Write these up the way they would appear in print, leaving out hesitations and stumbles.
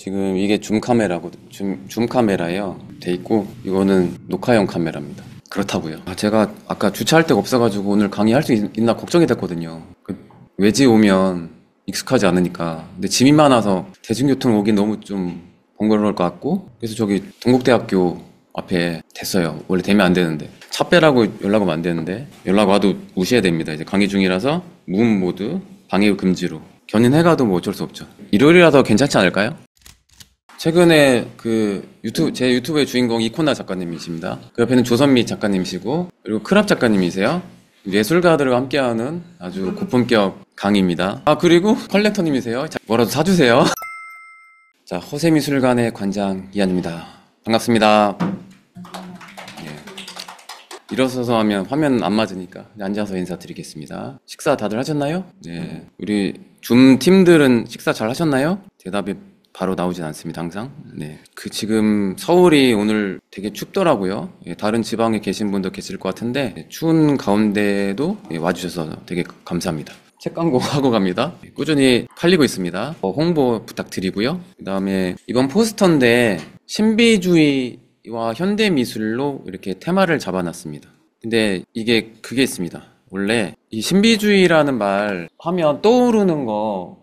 지금 이게 줌 카메라예요. 돼 있고 이거는 녹화용 카메라입니다. 그렇다고요. 제가 아까 주차할 데가 없어가지고 오늘 강의할 수 있나 걱정이 됐거든요. 외지 오면 익숙하지 않으니까. 근데 짐이 많아서 대중교통 오긴 너무 좀 번거로울 것 같고, 그래서 저기 동국대학교 앞에 됐어요. 원래 되면 안 되는데 차 빼라고 연락 오면 안 되는데 연락 와도 무시해야 됩니다. 이제 강의 중이라서 무음 모드 방해 금지로 견인해가도 뭐 어쩔 수 없죠. 일요일이라서 괜찮지 않을까요? 최근에 제 유튜브의 주인공 이코나 작가님이십니다. 그 옆에는 조선미 작가님이시고, 그리고 크랍 작가님이세요. 예술가들과 함께하는 아주 고품격 강의입니다. 그리고 컬렉터님이세요. 뭐라도 사주세요. 자, 허세미술관의 관장 이한입니다. 반갑습니다. 일어서서 하면 화면 안 맞으니까 앉아서 인사드리겠습니다. 식사 다들 하셨나요? 네, 우리 줌 팀들은 식사 잘 하셨나요? 대답이 바로 나오진 않습니다, 항상. 네, 지금 서울이 오늘 되게 춥더라고요. 다른 지방에 계신 분도 계실 것 같은데 추운 가운데도 와주셔서 되게 감사합니다. 책 광고 하고 갑니다. 꾸준히 팔리고 있습니다. 홍보 부탁드리고요. 그 다음에 이번 포스터인데 신비주의와 현대미술로 이렇게 테마를 잡아놨습니다. 근데 그게 있습니다. 원래 이 신비주의라는 말 하면 떠오르는 거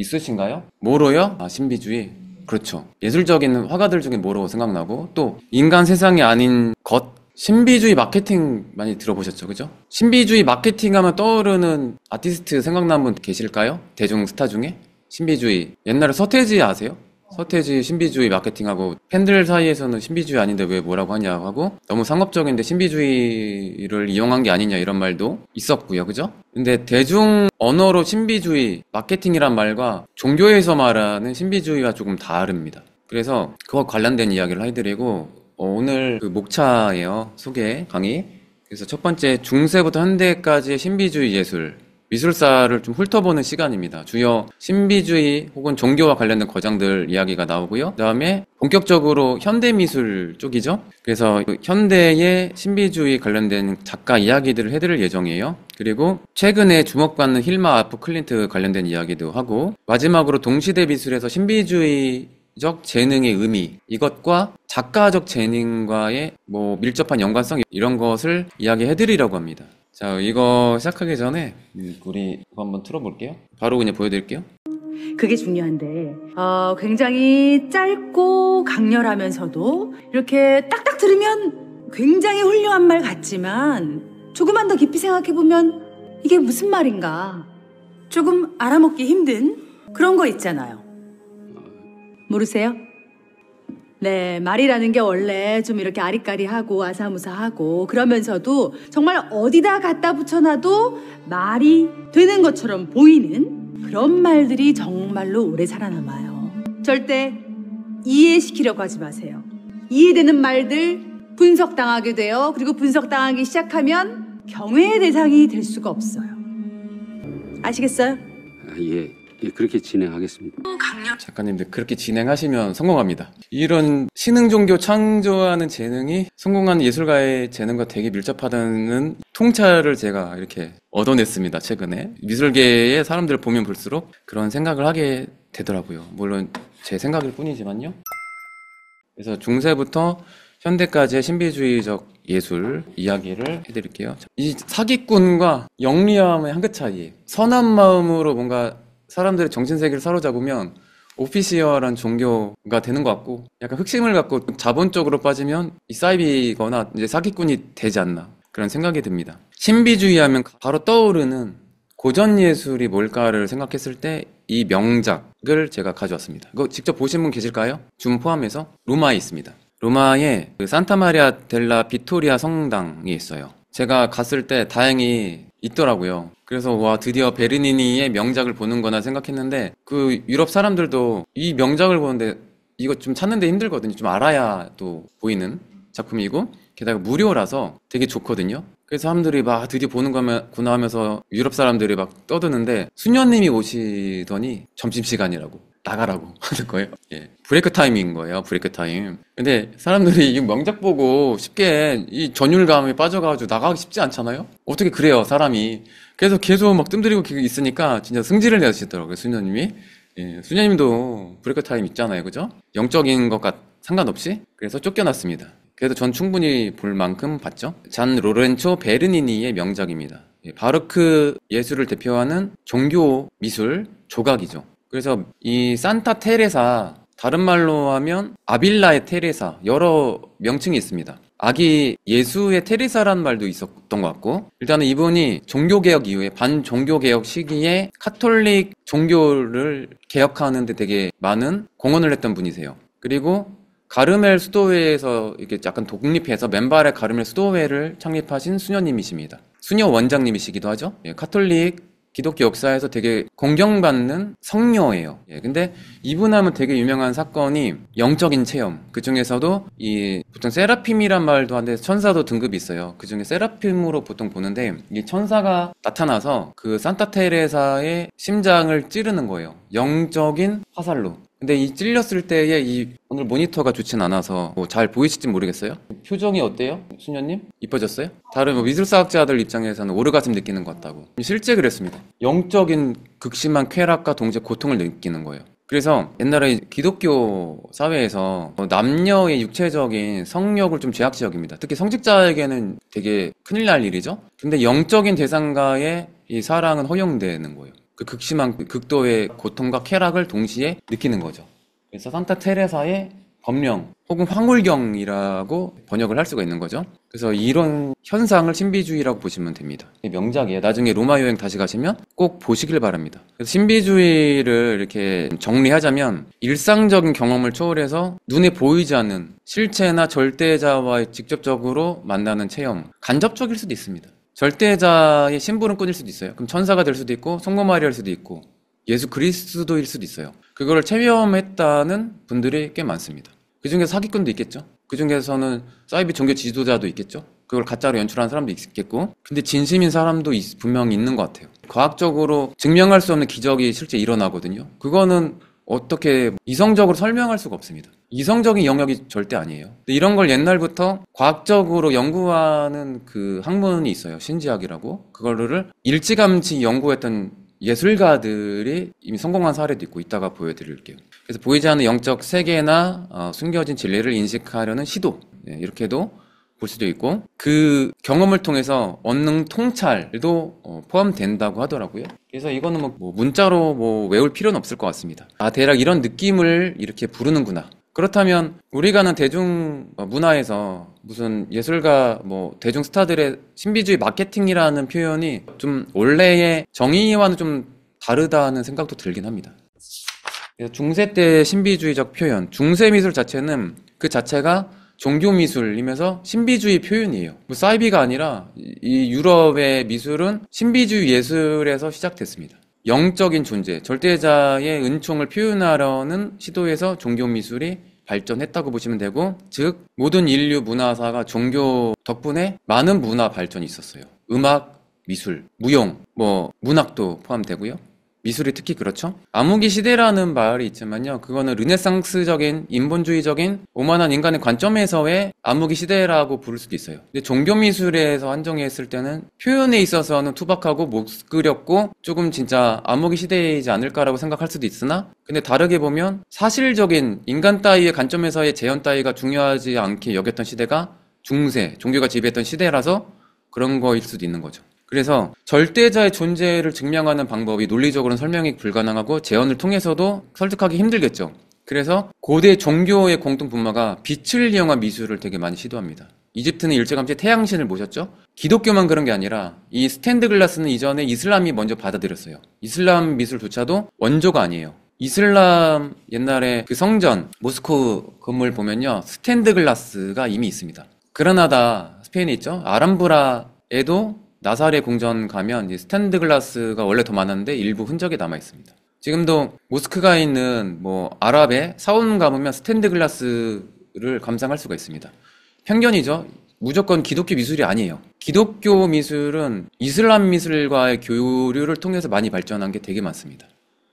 있으신가요? 뭐로요? 신비주의. 그렇죠. 예술적인 화가들 중에 뭐로 생각나고, 또 인간 세상이 아닌 것, 신비주의 마케팅 많이 들어보셨죠? 그죠? 신비주의 마케팅 하면 떠오르는 아티스트 생각나는 분 계실까요? 대중 스타 중에? 신비주의. 옛날에 서태지 아세요? 서태지 신비주의 마케팅하고 팬들 사이에서는 신비주의 아닌데 왜 뭐라고 하냐고 하고, 너무 상업적인데 신비주의를 이용한 게 아니냐 이런 말도 있었고요. 그죠? 근데 대중 언어로 신비주의 마케팅이란 말과 종교에서 말하는 신비주의가 조금 다릅니다. 그래서 그거 관련된 이야기를 해드리고, 오늘 목차예요. 소개 강의. 그래서 첫 번째 중세부터 현대까지의 신비주의 미술사를 좀 훑어보는 시간입니다. 주요 신비주의 혹은 종교와 관련된 거장들 이야기가 나오고요. 그 다음에 본격적으로 현대미술 쪽이죠. 그래서 현대의 신비주의 관련된 작가 이야기들을 해드릴 예정이에요. 그리고 최근에 주목받는 힐마 아프 클린트 관련된 이야기도 하고, 마지막으로 동시대 미술에서 신비주의적 재능의 의미, 이것과 작가적 재능과의 밀접한 연관성, 이런 것을 이야기해드리려고 합니다. 자, 이거 시작하기 전에 우리 이거 한번 틀어볼게요. 바로 그냥 보여드릴게요. 그게 중요한데 굉장히 짧고 강렬하면서도 이렇게 딱딱 들으면 굉장히 훌륭한 말 같지만, 조금만 더 깊이 생각해보면 이게 무슨 말인가 조금 알아먹기 힘든 그런 거 있잖아요. 모르세요? 네, 말이라는 게 원래 좀 이렇게 아리까리하고 아사무사하고, 그러면서도 정말 어디다 갖다 붙여놔도 말이 되는 것처럼 보이는 그런 말들이 정말로 오래 살아남아요. 절대 이해시키려고 하지 마세요. 이해되는 말들 분석당하게 돼요. 그리고 분석당하기 시작하면 경외의 대상이 될 수가 없어요. 아시겠어요? 예. 그렇게 진행하겠습니다. 작가님들 그렇게 진행하시면 성공합니다. 이런 신흥종교 창조하는 재능이 성공한 예술가의 재능과 되게 밀접하다는 통찰을 제가 이렇게 얻어냈습니다. 최근에 미술계의 사람들을 보면 볼수록 그런 생각을 하게 되더라고요. 물론 제 생각일 뿐이지만요. 그래서 중세부터 현대까지의 신비주의적 예술 이야기를 해드릴게요. 이 사기꾼과 영리함의 한 끗 차이. 선한 마음으로 뭔가 사람들의 정신세계를 사로잡으면 오피시얼한 종교가 되는 것 같고, 약간 흑심을 갖고 자본적으로 빠지면 사이비거나 이제 사기꾼이 되지 않나, 그런 생각이 듭니다. 신비주의 하면 바로 떠오르는 고전 예술이 뭘까를 생각했을 때 이 명작을 제가 가져왔습니다. 이거 직접 보신 분 계실까요? 줌 포함해서 로마에 있습니다. 로마에 산타마리아 델라 비토리아 성당이 있어요. 제가 갔을 때 다행히 있더라고요. 그래서 와, 드디어 베르니니의 명작을 보는구나 생각했는데, 유럽 사람들도 이 명작을 보는데 이거 좀 찾는데 힘들거든요. 좀 알아야 또 보이는 작품이고, 게다가 무료라서 되게 좋거든요. 그래서 사람들이 막 드디어 보는 거구나 하면서 유럽 사람들이 막 떠드는데, 수녀님이 오시더니 점심시간이라고 나가라고 하는 거예요. 예. 브레이크 타임인 거예요. 브레이크 타임. 근데 사람들이 이 명작 보고 쉽게 이 전율감에 빠져가지고 나가기 쉽지 않잖아요? 어떻게 그래요, 사람이. 그래서 계속 막 뜸들이고 있으니까 진짜 승질을 내시더라고요, 수녀님이. 예, 수녀님도 브레이크 타임 있잖아요, 그죠? 영적인 것과 상관없이 그래서 쫓겨났습니다. 그래도 전 충분히 볼 만큼 봤죠. 잔 로렌초 베르니니의 명작입니다. 예, 바로크 예술을 대표하는 종교 미술 조각이죠. 그래서 이 산타 테레사, 다른 말로 하면 아빌라의 테레사, 여러 명칭이 있습니다. 아기 예수의 테레사라는 말도 있었던 것 같고, 일단은 이분이 종교개혁 이후에 반종교개혁 시기에 카톨릭 종교를 개혁하는데 되게 많은 공헌을 했던 분이세요. 그리고 가르멜 수도회에서 이렇게 약간 독립해서 맨발의 가르멜 수도회를 창립하신 수녀님이십니다. 수녀 원장님이시기도 하죠. 예, 카톨릭 기독교 역사에서 되게 공경받는 성녀예요. 예, 근데 이분 하면 되게 유명한 사건이 영적인 체험. 그 중에서도 이 보통 세라핌이란 말도 하는데 천사도 등급이 있어요. 그 중에 세라핌으로 보통 보는데 이 천사가 나타나서 그 산타 테레사의 심장을 찌르는 거예요. 영적인 화살로. 근데 이 찔렸을 때에 이 오늘 모니터가 좋진 않아서 뭐 잘 보이실지 모르겠어요. 표정이 어때요? 수녀님? 이뻐졌어요? 다른 뭐 미술사학자들 입장에서는 오르가즘 느끼는 것 같다고. 실제 그랬습니다. 영적인 극심한 쾌락과 동시에 고통을 느끼는 거예요. 그래서 옛날에 기독교 사회에서 남녀의 육체적인 성욕을 좀 죄악지역입니다. 특히 성직자에게는 되게 큰일 날 일이죠. 근데 영적인 대상과의 이 사랑은 허용되는 거예요. 그 극심한 극도의 고통과 쾌락을 동시에 느끼는 거죠. 그래서 산타 테레사의 법령 혹은 황홀경이라고 번역을 할 수가 있는 거죠. 그래서 이런 현상을 신비주의라고 보시면 됩니다. 명작이에요. 나중에 로마 여행 다시 가시면 꼭 보시길 바랍니다. 그래서 신비주의를 이렇게 정리하자면 일상적인 경험을 초월해서 눈에 보이지 않는 실체나 절대자와 직접적으로 만나는 체험, 간접적일 수도 있습니다. 절대자의 심부름 꾼일 수도 있어요. 그럼 천사가 될 수도 있고 성모 마리아일 수도 있고 예수 그리스도일 수도 있어요. 그거를 체험했다는 분들이 꽤 많습니다. 그중에서 사기꾼도 있겠죠. 그중에서는 사이비 종교 지도자도 있겠죠. 그걸 가짜로 연출하는 사람도 있겠고, 근데 진심인 사람도 분명히 있는 것 같아요. 과학적으로 증명할 수 없는 기적이 실제 일어나거든요. 그거는 어떻게 이성적으로 설명할 수가 없습니다. 이성적인 영역이 절대 아니에요. 근데 이런 걸 옛날부터 과학적으로 연구하는 그 학문이 있어요. 신지학이라고. 그거를 일찌감치 연구했던 예술가들이 이미 성공한 사례도 있고 이따가 보여드릴게요. 그래서 보이지 않는 영적 세계나 숨겨진 진리를 인식하려는 시도, 이렇게도 볼 수도 있고, 그 경험을 통해서 얻는 통찰도 포함된다고 하더라고요. 그래서 이거는 뭐 문자로 뭐 외울 필요는 없을 것 같습니다. 아, 대략 이런 느낌을 이렇게 부르는구나. 그렇다면 우리가 아는 대중 문화에서 무슨 예술가 뭐 대중 스타들의 신비주의 마케팅이라는 표현이 좀 원래의 정의와는 좀 다르다는 생각도 들긴 합니다. 그래서 중세 때 신비주의적 표현, 중세 미술 자체는 그 자체가 종교 미술이면서 신비주의 표현이에요. 뭐 사이비가 아니라 이 유럽의 미술은 신비주의 예술에서 시작됐습니다. 영적인 존재, 절대자의 은총을 표현하려는 시도에서 종교 미술이 발전했다고 보시면 되고, 즉 모든 인류 문화사가 종교 덕분에 많은 문화 발전이 있었어요. 음악, 미술, 무용, 뭐 문학도 포함되고요. 미술이 특히 그렇죠. 암흑의 시대라는 말이 있지만요, 그거는 르네상스적인 인본주의적인 오만한 인간의 관점에서의 암흑의 시대라고 부를 수도 있어요. 근데 종교 미술에서 한정했을 때는 표현에 있어서는 투박하고 못 그렸고 조금 진짜 암흑의 시대이지 않을까라고 생각할 수도 있으나, 근데 다르게 보면 사실적인 인간 따위의 관점에서의 재현 따위가 중요하지 않게 여겼던 시대가 중세, 종교가 지배했던 시대라서 그런 거일 수도 있는 거죠. 그래서 절대자의 존재를 증명하는 방법이 논리적으로는 설명이 불가능하고 재현을 통해서도 설득하기 힘들겠죠. 그래서 고대 종교의 공통 분모가 빛을 이용한 미술을 되게 많이 시도합니다. 이집트는 일제감시에 태양신을 모셨죠. 기독교만 그런 게 아니라 이 스탠드 글라스는 이전에 이슬람이 먼저 받아들였어요. 이슬람 미술조차도 원조가 아니에요. 이슬람 옛날에 그 성전 모스코 건물 보면요, 스탠드 글라스가 이미 있습니다. 그라나다 스페인에 있죠. 아람브라에도 나사렛 궁전 가면 스탠드 글라스가 원래 더 많았는데 일부 흔적이 남아 있습니다. 지금도 모스크가 있는 뭐 아랍의 사원 가보면 스탠드 글라스를 감상할 수가 있습니다. 편견이죠. 무조건 기독교 미술이 아니에요. 기독교 미술은 이슬람 미술과의 교류를 통해서 많이 발전한 게 되게 많습니다.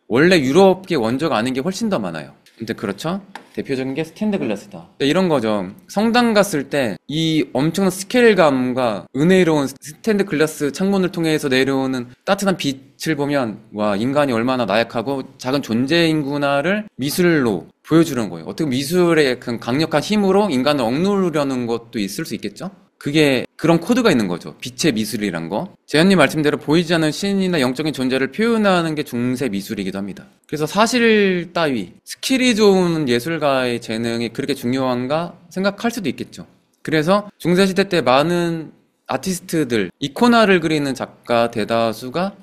원래 유럽계 원조가 아닌 게 훨씬 더 많아요. 근데 그렇죠? 대표적인 게 스탠드 글라스다. 이런 거죠. 성당 갔을 때 이 엄청난 스케일감과 은혜로운 스탠드 글라스 창문을 통해서 내려오는 따뜻한 빛 빛을 보면 와 인간이 얼마나 나약하고 작은 존재인구나를 미술로 보여주는 거예요. 어떻게 미술의 그 강력한 힘으로 인간을 억누르려는 것도 있을 수 있겠죠? 그게 그런 코드가 있는 거죠. 빛의 미술이란 거. 재현님 말씀대로 보이지 않는 신이나 영적인 존재를 표현하는 게 중세 미술이기도 합니다. 그래서 사실 따위 스킬이 좋은 예술가의 재능이 그렇게 중요한가 생각할 수도 있겠죠. 그래서 중세시대 때 많은 아티스트들, 이코나를 그리는 작가 대다수가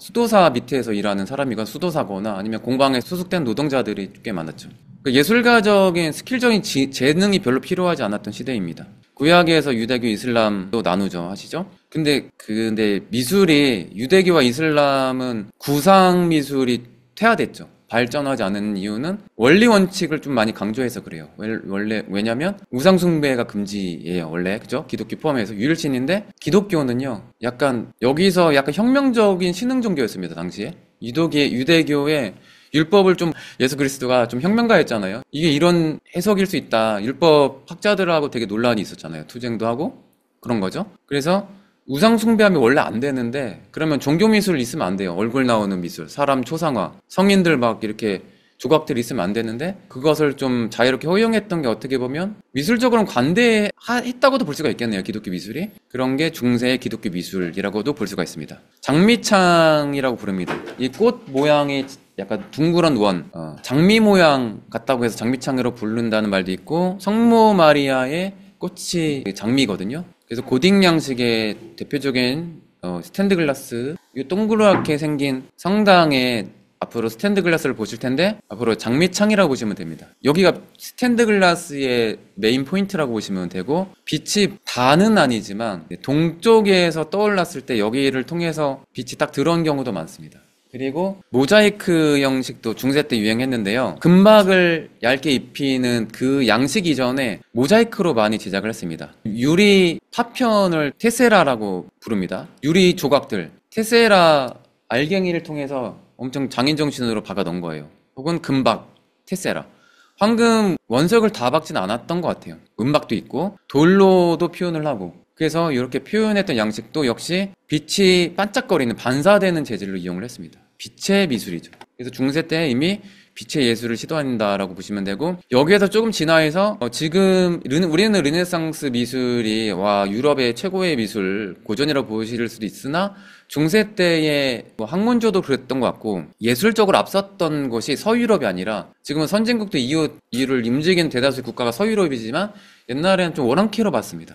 수도사 밑에서 일하는 사람이거나 수도사거나 아니면 공방에 수속된 노동자들이 꽤 많았죠. 예술가적인 스킬적인 재능이 별로 필요하지 않았던 시대입니다. 구약에서 유대교, 이슬람도 나누죠. 하시죠? 근데 미술이, 유대교와 이슬람은 구상 미술이 퇴화됐죠. 발전하지 않은 이유는 원리 원칙을 좀 많이 강조해서 그래요. 왜냐면 우상숭배가 금지예요. 원래. 그죠? 기독교 포함해서 유일신인데 기독교는요. 여기서 약간 혁명적인 신흥 종교였습니다. 당시에. 유대교의 율법을 좀 예수 그리스도가 좀 혁명가였잖아요. 이게 이런 해석일 수 있다. 율법 학자들하고 되게 논란이 있었잖아요. 투쟁도 하고 그런 거죠. 그래서 우상 숭배하면 원래 안 되는데 그러면 종교 미술 있으면 안 돼요. 얼굴 나오는 미술, 사람 초상화, 성인들 막 이렇게 조각들이 있으면 안 되는데 그것을 좀 자유롭게 허용했던 게 어떻게 보면 미술적으로는 관대했다고도 볼 수가 있겠네요. 기독교 미술이. 그런 게 중세의 기독교 미술이라고도 볼 수가 있습니다. 장미창이라고 부릅니다. 이 꽃 모양이 약간 둥그런 원, 장미 모양 같다고 해서 장미창으로 부른다는 말도 있고 성모 마리아의 꽃이 장미거든요. 그래서 고딕 양식의 대표적인 스탠드 글라스, 이 동그랗게 생긴 성당에 앞으로 스탠드 글라스를 보실 텐데 앞으로 장미창이라고 보시면 됩니다. 여기가 스탠드 글라스의 메인 포인트라고 보시면 되고 빛이 다는 아니지만 동쪽에서 떠올랐을 때 여기를 통해서 빛이 딱 들어온 경우도 많습니다. 그리고 모자이크 형식도 중세 때 유행했는데요. 금박을 얇게 입히는 그 양식 이전에 모자이크로 많이 제작을 했습니다. 유리 파편을 테세라라고 부릅니다. 유리 조각들, 테세라 알갱이를 통해서 엄청 장인정신으로 박아 넣은 거예요. 혹은 금박, 테세라. 황금 원석을 다 박진 않았던 것 같아요. 은박도 있고 돌로도 표현을 하고 그래서 이렇게 표현했던 양식도 역시 빛이 반짝거리는 반사되는 재질로 이용을 했습니다. 빛의 미술이죠. 그래서 중세 때 이미 빛의 예술을 시도한다라고 보시면 되고 여기에서 조금 진화해서 지금 우리는 르네상스 미술이 유럽의 최고의 미술 고전이라고 보실 수도 있으나 중세 때의 학문조도 그랬던 것 같고 예술적으로 앞섰던 것이 서유럽이 아니라 지금은 선진국도 이유를 움직이는 대다수의 국가가 서유럽이지만 옛날에는 좀 워낙키로 봤습니다.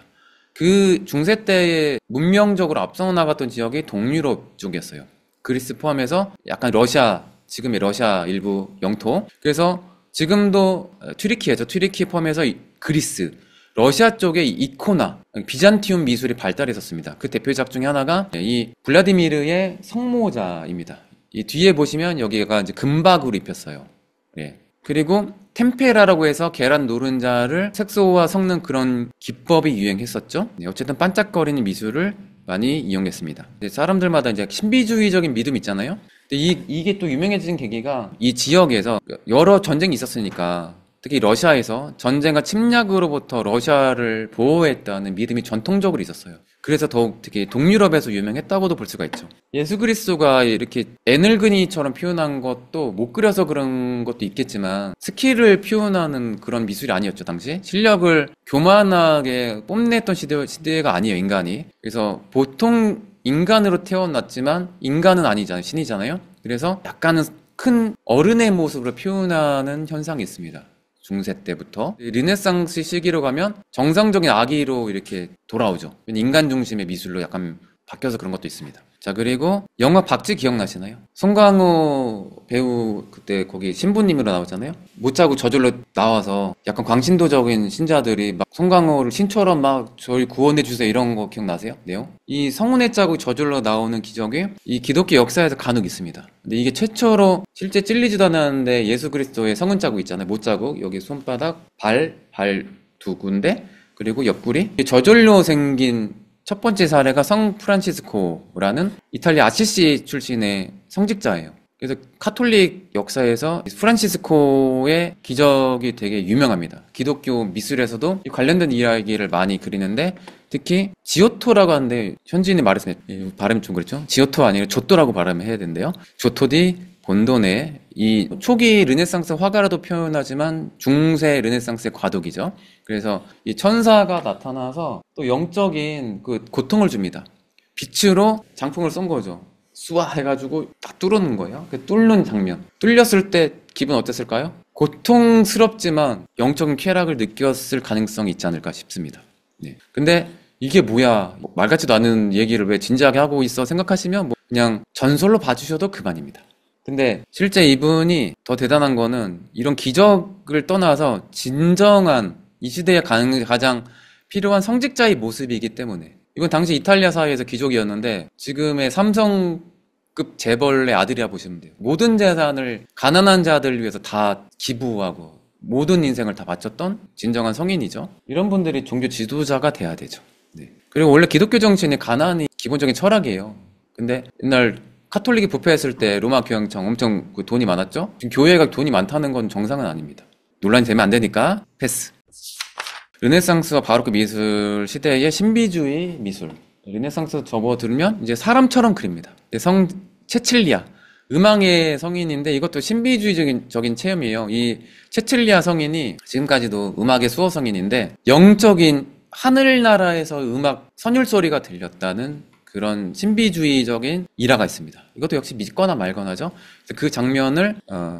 그 중세 때에 문명적으로 앞서 나갔던 지역이 동유럽 쪽이었어요. 그리스 포함해서 약간 러시아, 지금의 러시아 일부 영토. 그래서 지금도 튀르키예죠. 튀르키 포함해서 그리스, 러시아 쪽의 이코나, 비잔티움 미술이 발달했었습니다. 그 대표작 중에 하나가 이 블라디미르의 성모자입니다. 이 뒤에 보시면 여기가 이제 금박으로 입혔어요. 예. 그리고 템페라라고 해서 계란 노른자를 색소와 섞는 그런 기법이 유행했었죠. 네, 어쨌든 반짝거리는 미술을 많이 이용했습니다. 사람들마다 이제 신비주의적인 믿음 있잖아요. 근데 이게 또 유명해진 계기가 이 지역에서 여러 전쟁이 있었으니까 특히 러시아에서 전쟁과 침략으로부터 러시아를 보호했다는 믿음이 전통적으로 있었어요. 그래서 더욱 특히 동유럽에서 유명했다고도 볼 수가 있죠. 예수 그리스도가 이렇게 애늙은이처럼 표현한 것도 못 그려서 그런 것도 있겠지만 스킬을 표현하는 그런 미술이 아니었죠. 당시 실력을 교만하게 뽐냈던 시대가 아니에요. 인간이. 그래서 보통 인간으로 태어났지만 인간은 아니잖아요. 신이잖아요. 그래서 약간은 큰 어른의 모습으로 표현하는 현상이 있습니다. 중세 때부터 르네상스 시기로 가면 정상적인 아기로 이렇게 돌아오죠. 인간 중심의 미술로 약간 바뀌어서 그런 것도 있습니다. 자, 그리고 영화 박쥐 기억나시나요? 송강호 배우 그때 거기 신부님으로 나오잖아요. 못 자고 저절로 나와서 약간 광신도적인 신자들이 막 송강호를 신처럼 막 저희 구원해 주세요 이런 거 기억나세요? 내용? 이 성운에 짜고 저절로 나오는 기적이 이 기독교 역사에서 간혹 있습니다. 근데 이게 최초로 실제 찔리지도 않았는데 예수 그리스도의 성운 자국 있잖아요. 못 자국 여기 손바닥, 발 두 군데 그리고 옆구리 저절로 생긴 첫 번째 사례가 성 프란치스코라는 이탈리아 아시시 출신의 성직자예요. 그래서 카톨릭 역사에서 프란시스코의 기적이 되게 유명합니다. 기독교 미술에서도 이 관련된 이야기를 많이 그리는데 특히 지오토라고 하는데 현지인이 말했습니다. 발음이 좀 그렇죠? 지오토 아니라 조토라고 발음해야 된대요. 조토디 본도네 이 초기 르네상스 화가라도 표현하지만 중세 르네상스의 과도기죠. 그래서 이 천사가 나타나서 또 영적인 그 고통을 줍니다. 빛으로 장풍을 쏜 거죠. 쏘아 해가지고 딱 뚫는 거예요. 그 뚫는 장면. 뚫렸을 때 기분 어땠을까요? 고통스럽지만 영적인 쾌락을 느꼈을 가능성이 있지 않을까 싶습니다. 네. 근데 이게 뭐야? 말 같지도 않은 얘기를 왜 진지하게 하고 있어? 생각하시면 뭐 그냥 전설로 봐주셔도 그만입니다. 근데 실제 이분이 더 대단한 거는 이런 기적을 떠나서 진정한 이 시대에 가장 필요한 성직자의 모습이기 때문에 이건 당시 이탈리아 사회에서 기적이었는데 지금의 삼성급 재벌의 아들이라 보시면 돼요. 모든 재산을 가난한 자들을 위해서 다 기부하고 모든 인생을 다 바쳤던 진정한 성인이죠. 이런 분들이 종교 지도자가 돼야 되죠. 네. 그리고 원래 기독교 정신이 가난이 기본적인 철학이에요. 근데 옛날 카톨릭이 부패했을 때 로마 교황청 엄청 돈이 많았죠? 지금 교회가 돈이 많다는 건 정상은 아닙니다. 논란이 되면 안 되니까 패스. 르네상스와 바로크 미술 시대의 신비주의 미술. 르네상스 접어들면 이제 사람처럼 그립니다. 성 체칠리아 음악의 성인인데 이것도 신비주의적인 체험이에요. 이 체칠리아 성인이 지금까지도 음악의 수호 성인인데 영적인 하늘나라에서 음악 선율소리가 들렸다는 그런 신비주의적인 일화가 있습니다. 이것도 역시 믿거나 말거나죠. 그 장면을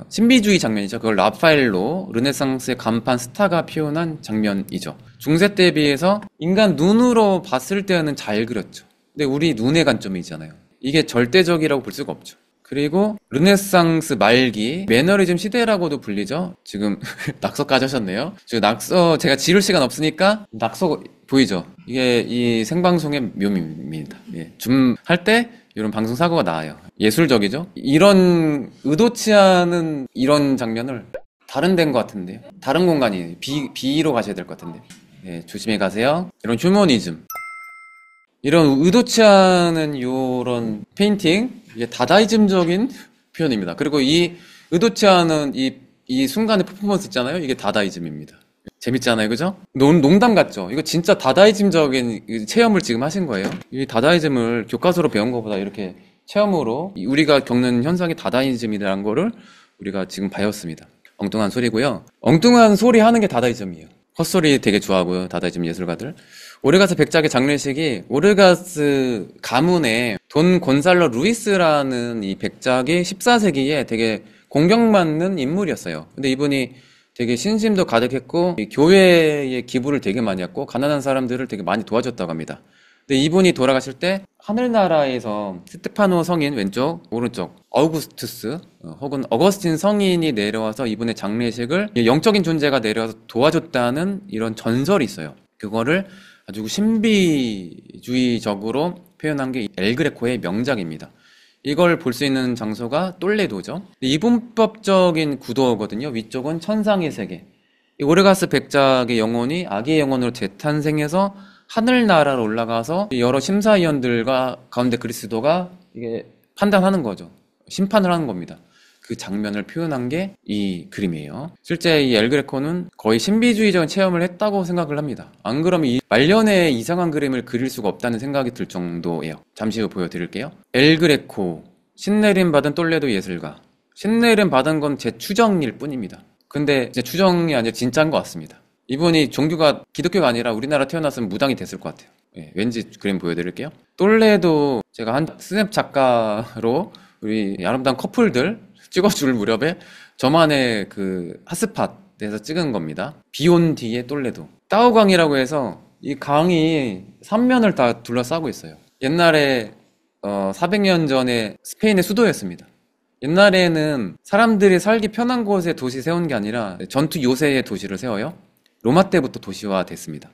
신비주의 장면이죠. 그걸 라파엘로 르네상스의 간판 스타가 표현한 장면이죠. 중세 때에 비해서 인간 눈으로 봤을 때는 잘 그렸죠. 근데 우리 눈의 관점이잖아요. 이게 절대적이라고 볼 수가 없죠. 그리고 르네상스 말기 매너리즘 시대라고도 불리죠. 지금 낙서까지 하셨네요. 지금 낙서 제가 지울 시간 없으니까 낙서 보이죠? 이게 이 생방송의 묘미입니다. 예. 줌 할 때 이런 방송 사고가 나와요. 예술적이죠? 이런 의도치 않은 이런 장면을 다른 데인 것 같은데요. 다른 공간이 B로 가셔야 될 것 같은데. 예, 조심히 가세요. 이런 휴머니즘. 이런 의도치 않은 이런 페인팅, 이게 다다이즘적인 표현입니다. 그리고 이 의도치 않은 이 순간의 퍼포먼스 있잖아요. 이게 다다이즘입니다. 재밌잖아요, 그죠? 농담 같죠? 이거 진짜 다다이즘적인 체험을 지금 하신 거예요. 이 다다이즘을 교과서로 배운 것보다 이렇게 체험으로 우리가 겪는 현상이 다다이즘이라는 거를 우리가 지금 배웠습니다. 엉뚱한 소리고요. 엉뚱한 소리 하는 게 다다이즘이에요. 헛소리 되게 좋아하고요, 다다이즘 예술가들. 오르가스 백작의 장례식이 오르가스 가문의 돈 곤살로 루이스라는 이 백작이 14세기에 되게 공경받는 인물이었어요. 근데 이분이 되게 신심도 가득했고 교회에 기부를 되게 많이 했고 가난한 사람들을 되게 많이 도와줬다고 합니다. 근데 이분이 돌아가실 때 하늘나라에서 스테파노 성인 왼쪽 오른쪽 어우구스투스 혹은 어거스틴 성인이 내려와서 이분의 장례식을 영적인 존재가 내려와서 도와줬다는 이런 전설이 있어요. 그거를 아주 신비주의적으로 표현한 게 엘그레코의 명작입니다. 이걸 볼 수 있는 장소가 똘레도죠. 이분법적인 구도거든요. 위쪽은 천상의 세계. 이 오르가스 백작의 영혼이 아기의 영혼으로 재탄생해서 하늘나라로 올라가서 여러 심사위원들과 가운데 그리스도가 이게 판단하는 거죠. 심판을 하는 겁니다. 그 장면을 표현한 게 이 그림이에요. 실제 이 엘그레코는 거의 신비주의적인 체험을 했다고 생각을 합니다. 안 그러면 이 말년에 이상한 그림을 그릴 수가 없다는 생각이 들 정도예요. 잠시 후 보여드릴게요. 엘그레코, 신내림 받은 똘레도 예술가. 신내림 받은 건 제 추정일 뿐입니다. 근데 제 추정이 아니라 진짜인 것 같습니다. 이분이 종교가 기독교가 아니라 우리나라 태어났으면 무당이 됐을 것 같아요. 예, 왠지 그림 보여드릴게요. 똘레도 제가 한 스냅 작가로 우리 아름다운 커플들 찍어줄 무렵에 저만의 그 핫스팟에서 찍은 겁니다. 비온 뒤에 똘레도. 따오강이라고 해서 이 강이 삼면을 다 둘러싸고 있어요. 옛날에 400년 전에 스페인의 수도였습니다. 옛날에는 사람들이 살기 편한 곳에 도시 세운 게 아니라 전투 요새의 도시를 세워요. 로마 때부터 도시화 됐습니다.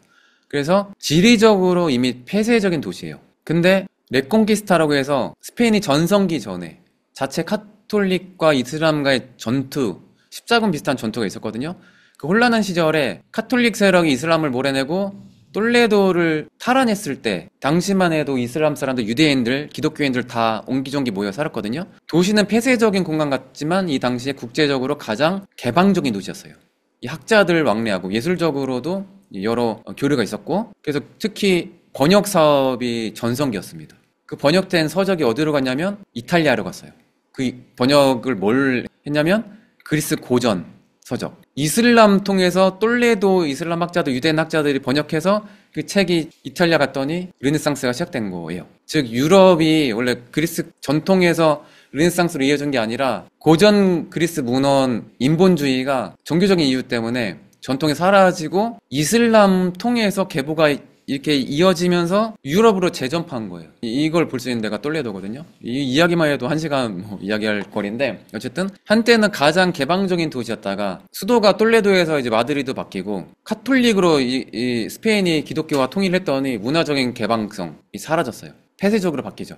그래서 지리적으로 이미 폐쇄적인 도시예요. 근데 레콩키스타라고 해서 스페인이 전성기 전에 자체 카톨릭과 이슬람과의 전투, 십자군 비슷한 전투가 있었거든요. 그 혼란한 시절에 카톨릭 세력이 이슬람을 몰아내고 똘레도를 탈환했을 때 당시만 해도 이슬람 사람들, 유대인들, 기독교인들 다 옹기종기 모여 살았거든요. 도시는 폐쇄적인 공간 같지만 이 당시에 국제적으로 가장 개방적인 도시였어요. 이 학자들 왕래하고 예술적으로도 여러 교류가 있었고, 그래서 특히 번역 사업이 전성기였습니다. 그 번역된 서적이 어디로 갔냐면 이탈리아로 갔어요. 그 번역을 뭘 했냐면 그리스 고전 서적, 이슬람 통해서 똘레도 이슬람 학자들, 유대인 학자들이 번역해서 그 책이 이탈리아 갔더니 르네상스가 시작된 거예요. 즉 유럽이 원래 그리스 전통에서 르네상스로 이어진 게 아니라 고전 그리스 문헌 인본주의가 종교적인 이유 때문에 전통이 사라지고 이슬람 통해서 계보가 이렇게 이어지면서 유럽으로 재전파한 거예요. 이걸 볼 수 있는 데가 똘레도거든요. 이 이야기만 해도 1시간 이야기할 거리인데, 어쨌든 한때는 가장 개방적인 도시였다가 수도가 똘레도에서 이제 마드리드 바뀌고 카톨릭으로 이 스페인이 기독교와 통일했더니 문화적인 개방성이 사라졌어요. 폐쇄적으로 바뀌죠.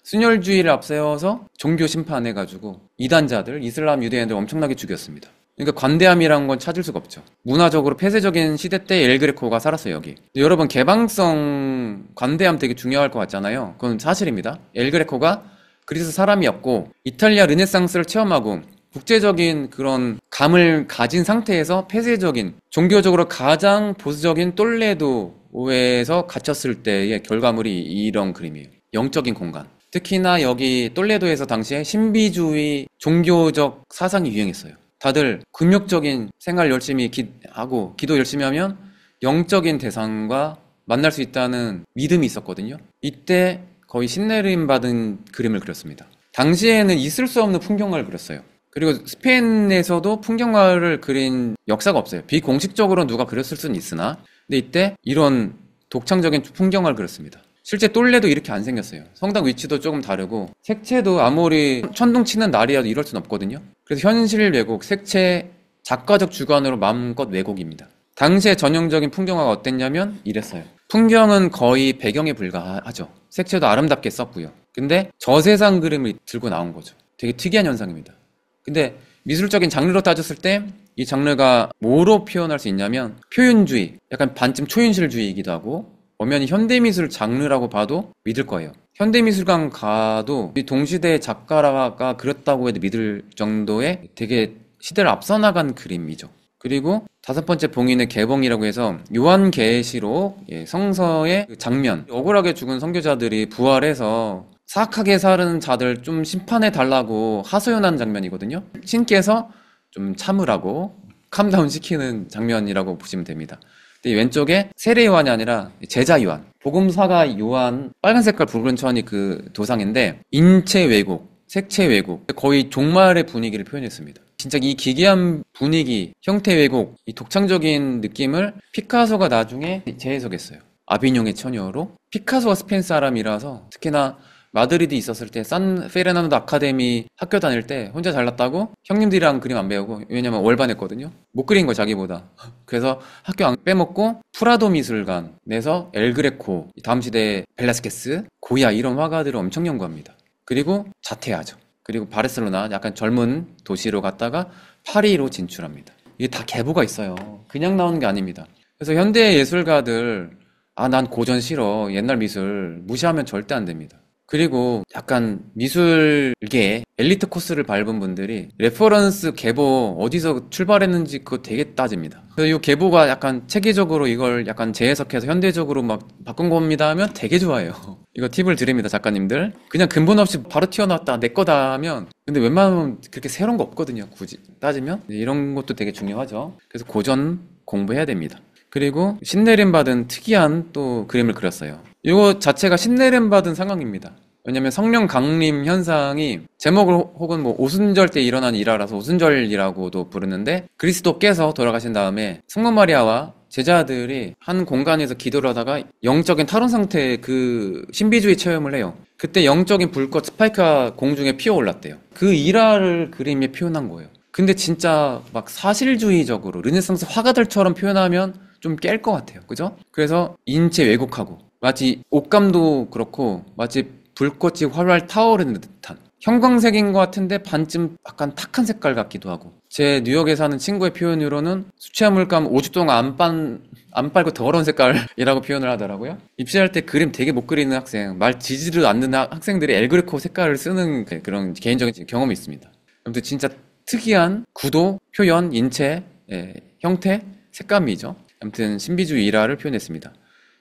순혈주의를 앞세워서 종교 심판해가지고 이단자들, 이슬람 유대인들 엄청나게 죽였습니다. 그러니까 관대함이라는 건 찾을 수가 없죠. 문화적으로 폐쇄적인 시대 때 엘그레코가 살았어요, 여기. 여러분, 개방성, 관대함 되게 중요할 것 같잖아요. 그건 사실입니다. 엘그레코가 그리스 사람이었고 이탈리아 르네상스를 체험하고 국제적인 그런 감을 가진 상태에서 폐쇄적인, 종교적으로 가장 보수적인 똘레도에서 갇혔을 때의 결과물이 이런 그림이에요. 영적인 공간. 특히나 여기 똘레도에서 당시에 신비주의 종교적 사상이 유행했어요. 다들 금욕적인 생활 열심히 하고 기도 열심히 하면 영적인 대상과 만날 수 있다는 믿음이 있었거든요. 이때 거의 신내림 받은 그림을 그렸습니다. 당시에는 있을 수 없는 풍경화를 그렸어요. 그리고 스페인에서도 풍경화를 그린 역사가 없어요. 비공식적으로 누가 그렸을 수는 있으나, 근데 이때 이런 독창적인 풍경화를 그렸습니다. 실제 똘레도 이렇게 안 생겼어요. 성당 위치도 조금 다르고 색채도 아무리 천둥 치는 날이라도 이럴 순 없거든요. 그래서 현실 왜곡, 색채, 작가적 주관으로 마음껏 왜곡입니다. 당시에 전형적인 풍경화가 어땠냐면 이랬어요. 풍경은 거의 배경에 불과하죠. 색채도 아름답게 썼고요. 근데 저세상 그림을 들고 나온 거죠. 되게 특이한 현상입니다. 근데 미술적인 장르로 따졌을 때 이 장르가 뭐로 표현할 수 있냐면 표현주의, 약간 반쯤 초현실주의이기도 하고 엄연히 현대미술 장르라고 봐도 믿을 거예요. 현대미술관 가도 이 동시대의 작가가 그렸다고 해도 믿을 정도의 되게 시대를 앞서 나간 그림이죠. 그리고 5번째 봉인의 개봉이라고 해서 요한계시록, 성서의 장면, 억울하게 죽은 선교자들이 부활해서 사악하게 사는 자들 좀 심판해 달라고 하소연하는 장면이거든요. 신께서 좀 참으라고 캄다운 시키는 장면이라고 보시면 됩니다. 왼쪽에 세례 요한이 아니라 제자 요한, 복음사가 요한, 빨간 색깔 붉은 천이 그 도상인데 인체 왜곡, 색채 왜곡, 거의 종말의 분위기를 표현했습니다. 진짜 이 기괴한 분위기, 형태 왜곡, 이 독창적인 느낌을 피카소가 나중에 재해석했어요. 아비뇽의 처녀로. 피카소가 스페인 사람이라서 특히나 마드리드 있었을 때 산 페르난도 아카데미 학교 다닐 때 혼자 잘났다고 형님들이랑 그림 안 배우고, 왜냐면 월반했거든요. 못 그린 거 자기보다. 그래서 학교 안 빼먹고 프라도 미술관 내서 엘그레코, 다음 시대의 벨라스케스, 고야 이런 화가들을 엄청 연구합니다. 그리고 자퇴하죠. 그리고 바르셀로나, 약간 젊은 도시로 갔다가 파리로 진출합니다. 이게 다 계보가 있어요. 그냥 나오는 게 아닙니다. 그래서 현대 예술가들, 난 고전 싫어, 옛날 미술 무시하면 절대 안 됩니다. 그리고 약간 미술계 엘리트 코스를 밟은 분들이 레퍼런스 계보 어디서 출발했는지 그거 되게 따집니다. 그래서 이 계보가 약간 체계적으로 이걸 약간 재해석해서 현대적으로 막 바꾼 겁니다 하면 되게 좋아해요. 이거 팁을 드립니다, 작가님들. 그냥 근본 없이 바로 튀어나왔다, 내 거다 하면, 근데 웬만하면 그렇게 새로운 거 없거든요, 굳이 따지면. 이런 것도 되게 중요하죠. 그래서 고전 공부해야 됩니다. 그리고 신내림 받은 특이한 또 그림을 그렸어요. 이거 자체가 신내림 받은 상황입니다. 왜냐면 성령 강림 현상이 제목을 혹은 뭐 오순절 때 일어난 일화라서 오순절이라고도 부르는데, 그리스도께서 돌아가신 다음에 성모 마리아와 제자들이 한 공간에서 기도를 하다가 영적인 탈원 상태의 그 신비주의 체험을 해요. 그때 영적인 불꽃 스파이크가 공중에 피어올랐대요. 그 일화를 그림에 표현한 거예요. 근데 진짜 막 사실주의적으로 르네상스 화가들처럼 표현하면 좀 깰 것 같아요. 그죠? 그래서 인체 왜곡하고 마치 옷감도 그렇고 마치 불꽃이 활활 타오르는 듯한 형광색인 것 같은데 반쯤 약간 탁한 색깔 같기도 하고. 제 뉴욕에 사는 친구의 표현으로는 수채화물감 5주 동안 안 빨고 더러운 색깔이라고 표현을 하더라고요. 입시할 때 그림 되게 못 그리는 학생, 말 지지도 않는 학생들이 엘그리코 색깔을 쓰는 그런 개인적인 경험이 있습니다. 아무튼 진짜 특이한 구도, 표현, 인체, 형태, 색감이죠. 아무튼 신비주의 일화를 표현했습니다.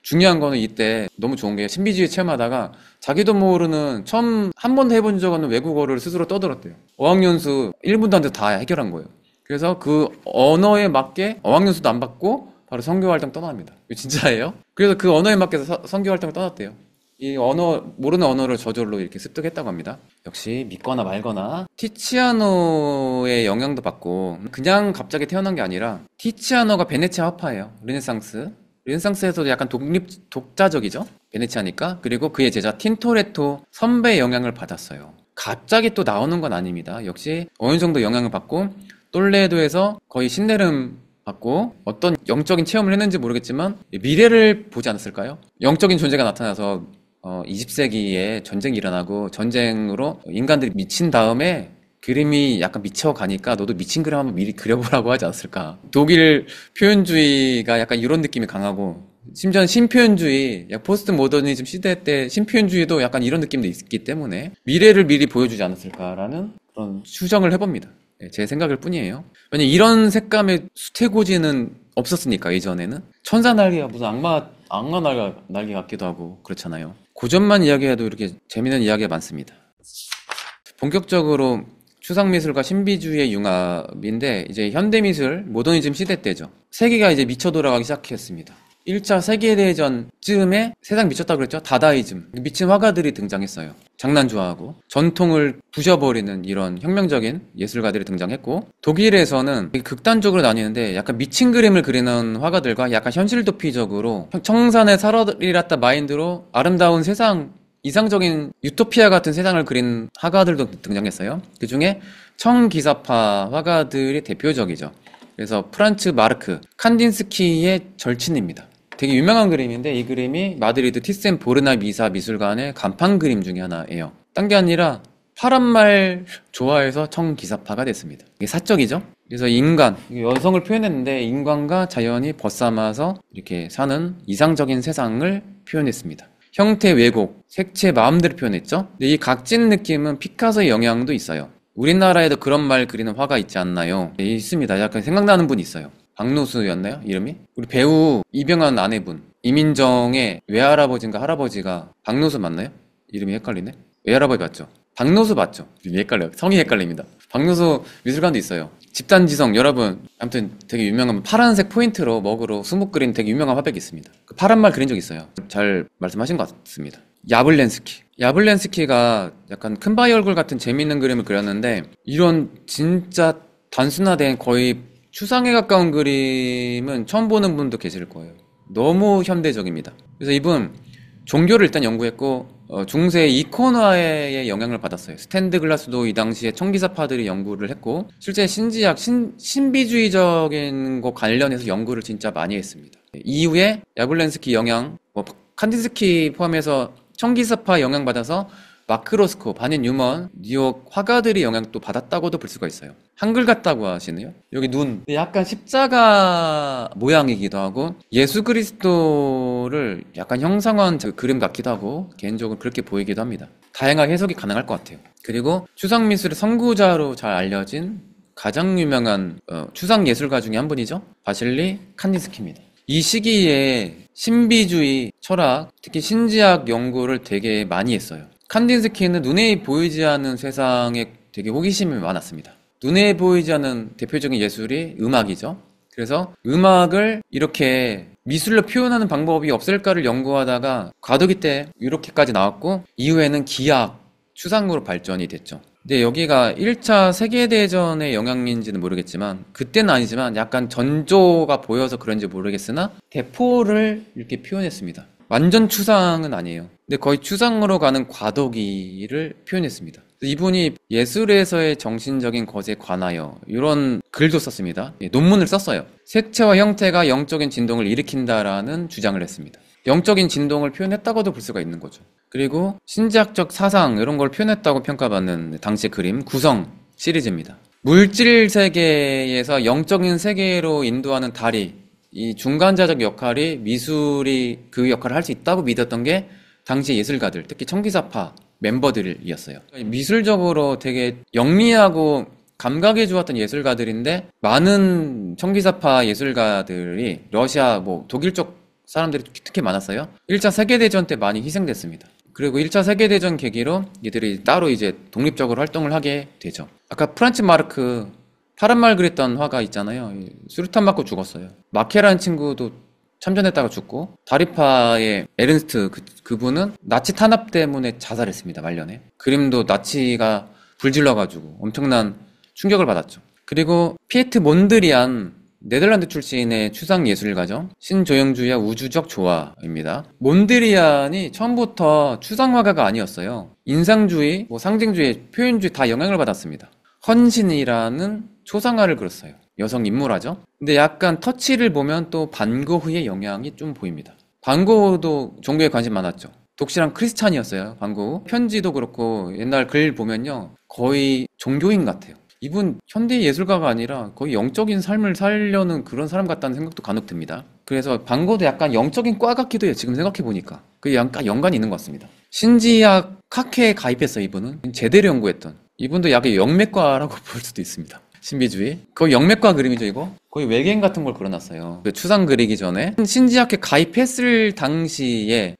중요한 거는 이때 너무 좋은 게 신비주의 체험하다가 자기도 모르는 처음 한 번도 해본 적 없는 외국어를 스스로 떠들었대요. 어학연수 1분도 안 돼서 다 해결한 거예요. 그래서 그 언어에 맞게 어학연수도 안 받고 바로 선교활동 떠납니다. 이거 진짜예요? 그래서 그 언어에 맞게 선교활동을 떠났대요. 이 모르는 언어를 저절로 이렇게 습득했다고 합니다. 역시 믿거나 말거나 티치아노의 영향도 받고 그냥 갑자기 태어난 게 아니라 티치아노가 베네치아 화파예요. 르네상스에서도 약간 독자적이죠. 베네치아니까. 그리고 그의 제자 틴토레토 선배의 영향을 받았어요. 갑자기 또 나오는 건 아닙니다. 역시 어느 정도 영향을 받고 똘레도에서 거의 신내림 받고 어떤 영적인 체험을 했는지 모르겠지만 미래를 보지 않았을까요? 영적인 존재가 나타나서 20세기에 전쟁이 일어나고 전쟁으로 인간들이 미친 다음에 그림이 약간 미쳐가니까 너도 미친 그림 한번 미리 그려보라고 하지 않았을까. 독일 표현주의가 약간 이런 느낌이 강하고 심지어는 신표현주의, 포스트 모더니즘 시대 때 신표현주의도 약간 이런 느낌도 있기 때문에 미래를 미리 보여주지 않았을까라는 그런 추정을 해봅니다. 제 생각일 뿐이에요. 왜냐면 이런 색감의 수태고지는 없었으니까 이전에는. 천사 날개가 무슨 악마 날개 같기도 하고 그렇잖아요. 고전만 이야기해도 이렇게 재미있는 이야기가 많습니다. 본격적으로 추상미술과 신비주의의 융합인데 이제 현대미술, 모더니즘 시대 때죠. 세계가 이제 미쳐 돌아가기 시작했습니다. 1차 세계대전쯤에 세상 미쳤다고 그랬죠? 다다이즘, 미친 화가들이 등장했어요. 장난 좋아하고 전통을 부셔버리는 이런 혁명적인 예술가들이 등장했고, 독일에서는 극단적으로 나뉘는데 약간 미친 그림을 그리는 화가들과 약간 현실도피적으로 청산의 살아리랐다 마인드로 아름다운 세상, 이상적인 유토피아 같은 세상을 그린 화가들도 등장했어요. 그 중에 청기사파 화가들이 대표적이죠. 그래서 프란츠 마르크, 칸딘스키의 절친입니다. 되게 유명한 그림인데 이 그림이 마드리드 티센 보르나 미사 미술관의 간판 그림 중에 하나예요. 딴 게 아니라 파란 말 좋아해서 청기사파가 됐습니다. 이게 사적이죠. 그래서 인간, 여성을 표현했는데 인간과 자연이 벗삼아서 이렇게 사는 이상적인 세상을 표현했습니다. 형태 왜곡, 색채 마음대로 표현했죠. 근데 이 각진 느낌은 피카소의 영향도 있어요. 우리나라에도 그런 말 그리는 화가 있지 않나요? 네, 있습니다. 약간 생각나는 분이 있어요. 박노수였나요? 이름이? 우리 배우 이병헌 아내분, 이민정의 외할아버지인가 할아버지가 박노수 맞나요? 이름이 헷갈리네. 외할아버지 맞죠? 박노수 맞죠? 이름이 헷갈려요. 성이 헷갈립니다. 박노수 미술관도 있어요. 집단지성, 여러분, 아무튼 되게 유명한 파란색 포인트로 먹으로 수묵 그린 되게 유명한 화백이 있습니다. 그 파란 말 그린 적 있어요. 잘 말씀하신 것 같습니다. 야블렌스키가 약간 큰바위 얼굴 같은 재밌는 그림을 그렸는데 이런 진짜 단순화된 거의 추상에 가까운 그림은 처음 보는 분도 계실 거예요. 너무 현대적입니다. 그래서 이분 종교를 일단 연구했고 중세 이콘화의 영향을 받았어요. 스탠드 글라스도 이 당시에 청기사파들이 연구를 했고 실제 신지학, 신비주의적인 거 관련해서 연구를 진짜 많이 했습니다. 이후에 야블렌스키 영향, 칸딘스키 포함해서 청기사파 영향받아서 마크로스코, 바닌 뉴먼, 뉴욕 화가들이 영향도 받았다고도 볼 수가 있어요. 한글 같다고 하시네요. 여기 눈 약간 십자가 모양이기도 하고 예수 그리스도를 약간 형상화한 그림 같기도 하고 개인적으로 그렇게 보이기도 합니다. 다양하게 해석이 가능할 것 같아요. 그리고 추상미술의 선구자로 잘 알려진 가장 유명한 추상예술가 중에 한 분이죠. 바실리 칸딘스키입니다. 이 시기에 신비주의, 철학, 특히 신지학 연구를 되게 많이 했어요. 칸딘스키는 눈에 보이지 않는 세상에 되게 호기심이 많았습니다. 눈에 보이지 않는 대표적인 예술이 음악이죠. 그래서 음악을 이렇게 미술로 표현하는 방법이 없을까를 연구하다가 과도기 때 이렇게까지 나왔고 이후에는 기악, 추상으로 발전이 됐죠. 근데 여기가 1차 세계대전의 영향인지는 모르겠지만 그때는 아니지만 약간 전조가 보여서 그런지 모르겠으나 대포를 이렇게 표현했습니다. 완전 추상은 아니에요. 근데 거의 추상으로 가는 과도기를 표현했습니다. 이분이 예술에서의 정신적인 것에 관하여 이런 글도 썼습니다. 논문을 썼어요. 색채와 형태가 영적인 진동을 일으킨다라는 주장을 했습니다. 영적인 진동을 표현했다고도 볼 수가 있는 거죠. 그리고 신지학적 사상 이런 걸 표현했다고 평가받는 당시 그림 구성 시리즈입니다. 물질 세계에서 영적인 세계로 인도하는 다리, 이 중간자적 역할이 미술이 그 역할을 할 수 있다고 믿었던 게 당시 예술가들, 특히 청기사파 멤버들이었어요. 미술적으로 되게 영리하고 감각에 좋았던 예술가들인데 많은 청기사파 예술가들이 러시아, 독일 쪽 사람들이 특히 많았어요. 1차 세계대전 때 많이 희생됐습니다. 그리고 1차 세계대전 계기로 이들이 따로 이제 독립적으로 활동을 하게 되죠. 아까 프란츠 마르크 파란 말 그렸던 화가 있잖아요. 수류탄 맞고 죽었어요. 마케라는 친구도 참전했다가 죽고, 다리파의 에른스트 그분은 나치 탄압 때문에 자살했습니다. 말년에. 그림도 나치가 불질러가지고 엄청난 충격을 받았죠. 그리고 피에트 몬드리안, 네덜란드 출신의 추상 예술가죠. 신조형주의와 우주적 조화입니다. 몬드리안이 처음부터 추상화가가 아니었어요. 인상주의, 상징주의, 표현주의 다 영향을 받았습니다. 헌신이라는 초상화를 그렸어요. 여성 인물화죠. 근데 약간 터치를 보면 또 반고흐의 영향이 좀 보입니다. 반고흐도 종교에 관심 많았죠. 독실한 크리스찬이었어요. 반고흐. 편지도 그렇고 옛날 글 보면요, 거의 종교인 같아요. 이분 현대 예술가가 아니라 거의 영적인 삶을 살려는 그런 사람 같다는 생각도 간혹 듭니다. 그래서 반고도 약간 영적인 과 같기도 해요. 지금 생각해보니까 그게 약간 연관이 있는 것 같습니다. 신지학 학회에 가입했어요. 이분은 제대로 연구했던, 이분도 약간 영맥과라고 볼 수도 있습니다. 신비주의 거의 영맥과 그림이죠. 이거 거의 외계인 같은 걸 그려놨어요. 그 추상 그리기 전에 신지학회 가입했을 당시에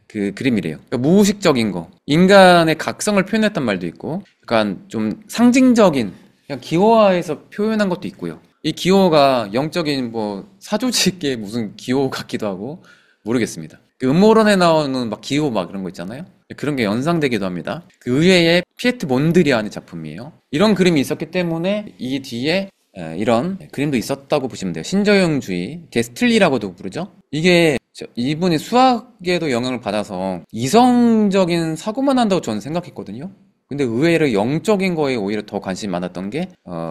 그 그림이래요. 그러니까 무의식적인 거, 인간의 각성을 표현했단 말도 있고, 약간 좀 상징적인, 그냥 기호화해서 표현한 것도 있고요. 이 기호가 영적인 사조직의 무슨 기호 같기도 하고 모르겠습니다. 그 음모론에 나오는 기호 그런 거 있잖아요. 그런 게 연상되기도 합니다. 그 의외의 피에트 몬드리안의 작품이에요. 이런 그림이 있었기 때문에 이 뒤에 이런 그림도 있었다고 보시면 돼요. 신조형주의, 게스틀리라고도 부르죠. 이게 이분이 수학에도 영향을 받아서 이성적인 사고만 한다고 저는 생각했거든요. 근데 의외로 영적인 거에 오히려 더 관심이 많았던 게